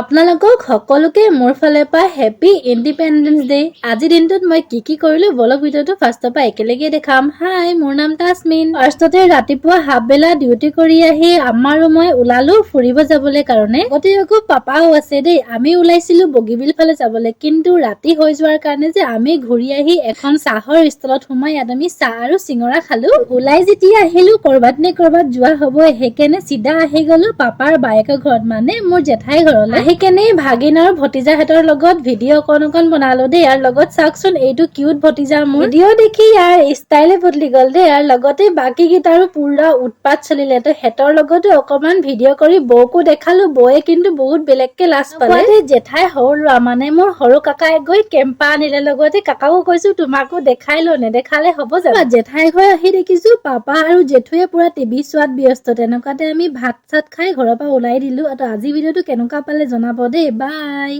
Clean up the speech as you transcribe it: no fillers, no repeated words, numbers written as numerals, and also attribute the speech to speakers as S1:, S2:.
S1: আপোনালোকক সকলোকে মোৰ ফালৰ পৰা হেপী ইণ্ডিপেণ্ডেন্স ডে। আজিৰ দিনটোত মই কি কৰিলো বলক ভিডিঅ'টো ফাৰ্ষ্টৰ পৰা একেলগে দেখাম। হাই, মোৰ নাম তাসমিন। ফাৰ্ষ্টতে ৰাতিপুৱা হাফবেলা ডিউটি কৰি আহি আম্মা আৰু মই ওলালো ফুৰিব যাবলৈ কাৰণে। লগতে আকৌ পাপাও আছে দেই। আমি ওলাইছিলো বগীবিল ফালে যাবলৈ, কিন্তু ৰাতি হৈ যোৱাৰ কাৰণে যে আমি ঘূৰি আহি এখন চাহৰ ষ্টলত সোমাই ইয়াত আমি চাহ আৰু চিঙৰা খালো। ওলাই যেতিয়া আহিলো কৰবাত নে কৰবাত যোৱা হ'ব, সেইকাৰণে চিধা আহি গলো পাপাৰ বায়েকৰ ঘৰত, মানে মোৰ জেঠাই ঘৰলৈ। আহি কেনে ভাগিন আৰু ভতিজাহঁতৰ লগত ভিডিঅ' অকণ বনালো দেই। ইয়াৰ লগত চাওকচোন, এইটো কিউট ভতিজা মোৰ। ভিডিঅ' দেখি ইয়াৰ ষ্টাইলে বদলি গল দেই। ইয়াৰ লগতে বাকী কেইটাৰো পুৰা উৎপাত চলিলে, তো হেতৰ লগতো অকমান ভিডিঅ' কৰি বৌকো দেখালো। বৌয়ে কিন্তু বহুত বেলেগকে লাজ পালে। জেঠাই সৰু ল'ৰা, মানে মোৰ সৰু কাকাই গৈ কেম্পা আনিলে। লগতে কাকাকো কৈছো তোমাকো দেখাই লো, নেদেখালে হ'ব জানো। জেঠাই ঘৰ আহি দেখিছো পাপা আৰু জেঠুৱে পুৰা টিভি চোৱাত ব্যস্ত। তেনেকুৱাতে আমি ভাত চাত খাই ঘৰৰ পৰা ওলাই দিলো। আজি ভিডিঅ'টো কেনেকুৱা পালে জনাব দেই। বাই।